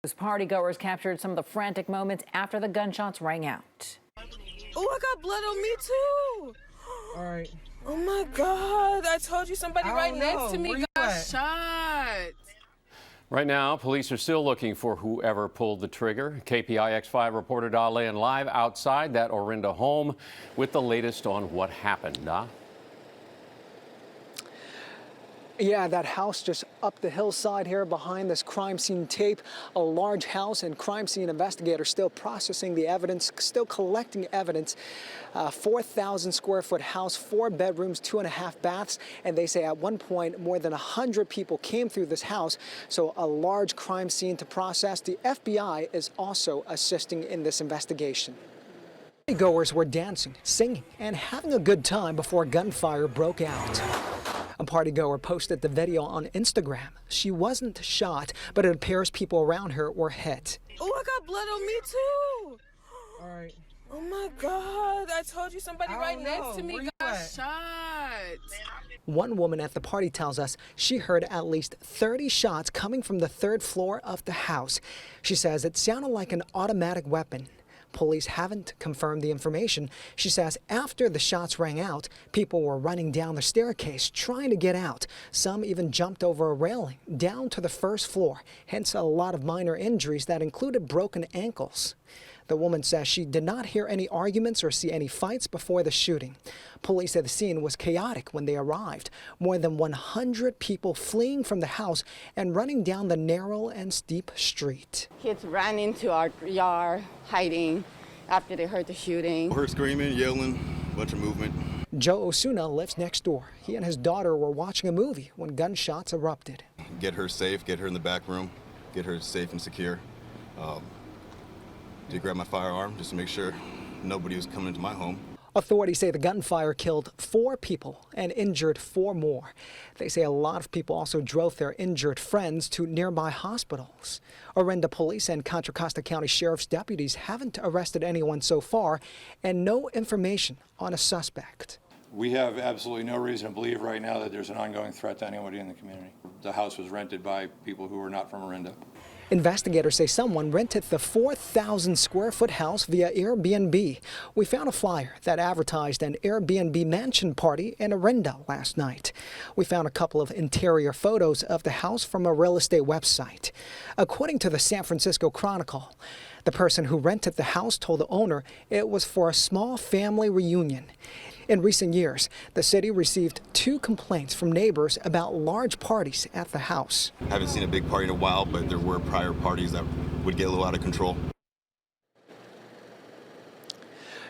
Those partygoers captured some of the frantic moments after the gunshots rang out. Oh, I got blood on me too. All right. Oh my God, I told you somebody right next to me Where you got at? shot. Right now, police are still looking for whoever pulled the trigger. KPIX5 reporter Da Lin live outside that Orinda home with the latest on what happened. Da? Yeah, that house just up the hillside here behind this crime scene tape. A large house, and crime scene investigators still processing the evidence, still collecting evidence. 4,000 square foot house, 4 bedrooms, 2.5 baths. And they say at one point more than 100 people came through this house. So a large crime scene to process. The FBI is also assisting in this investigation. Goers were dancing, singing, and having a good time before gunfire broke out. A partygoer posted the video on Instagram. She wasn't shot, but it appears people around her were hit. Oh, I got blood on me too. All right. Oh my God, I told you somebody right next to me Where you got at? shot. One woman at the party tells us she heard at least 30 shots coming from the 3rd floor of the house. She says it sounded like an automatic weapon. Police haven't confirmed the information. She says after the shots rang out, people were running down the staircase trying to get out. Some even jumped over a railing down to the 1st floor, hence a lot of minor injuries that included broken ankles. The woman says she did not hear any arguments or see any fights before the shooting. Police said the scene was chaotic when they arrived. More than 100 people fleeing from the house and running down the narrow and steep street. Kids ran into our yard hiding after they heard the shooting. Her screaming, yelling, bunch of movement. Joe Osuna lives next door. He and his daughter were watching a movie when gunshots erupted. Get her safe, get her in the back room, get her safe and secure. Did grab my firearm just to make sure nobody was coming into my home. Authorities say the gunfire killed 4 people and injured 4 more. They say a lot of people also drove their injured friends to nearby hospitals. Orinda Police and Contra Costa County Sheriff's deputies haven't arrested anyone so far, and no information on a suspect. We have absolutely no reason to believe right now that there's an ongoing threat to anybody in the community. The house was rented by people who were not from Orinda. Investigators say someone rented the 4,000 square foot house via Airbnb. We found a flyer that advertised an Airbnb mansion party in Orinda last night. We found a couple of interior photos of the house from a real estate website. According to the San Francisco Chronicle, the person who rented the house told the owner it was for a small family reunion. In recent years, the city received 2 complaints from neighbors about large parties at the house. Haven't seen a big party in a while, but there were prior parties that would get a little out of control.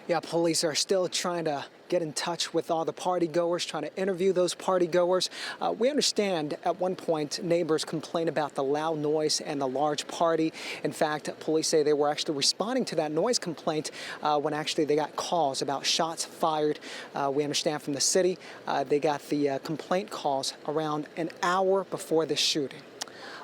Yeah, police are still trying to get in touch with all the partygoers, trying to interview those partygoers. We understand at one point neighbors complained about the loud noise and the large party. In fact, police say they were actually responding to that noise complaint when actually they got calls about shots fired. We understand from the city they got the complaint calls around an hour before the shooting.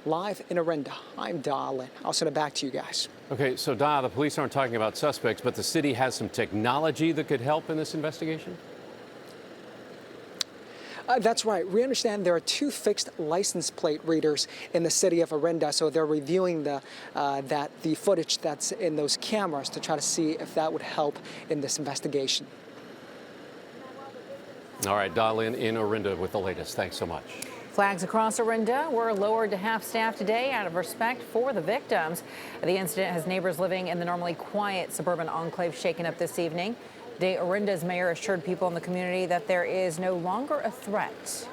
Live in Orinda, I'm Da Lin. I'll send it back to you guys. Okay, so Da, the police aren't talking about suspects, but the city has some technology that could help in this investigation? That's right. We understand there are 2 fixed license plate readers in the city of Orinda, so they're reviewing the footage that's in those cameras to try to see if that would help in this investigation. All right, Da Lin in Orinda with the latest. Thanks so much. Flags across Orinda were lowered to half-staff today out of respect for the victims. The incident has neighbors living in the normally quiet suburban enclave shaken up this evening. Today, Orinda's mayor assured people in the community that there is no longer a threat.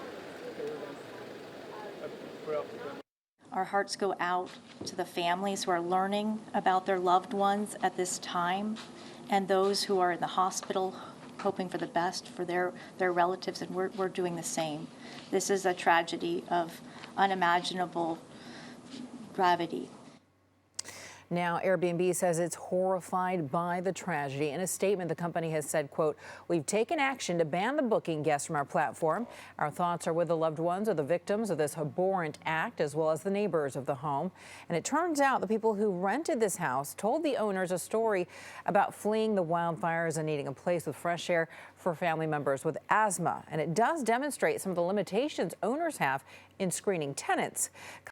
Our hearts go out to the families who are learning about their loved ones at this time, and those who are in the hospital hoping for the best for their relatives, and we're doing the same. This is a tragedy of unimaginable gravity. Now, Airbnb says it's horrified by the tragedy. In a statement, the company has said, quote, "We've taken action to ban the booking guests from our platform. Our thoughts are with the loved ones of the victims of this abhorrent act, as well as the neighbors of the home." And it turns out the people who rented this house told the owners a story about fleeing the wildfires and needing a place with fresh air for family members with asthma. And it does demonstrate some of the limitations owners have in screening tenants.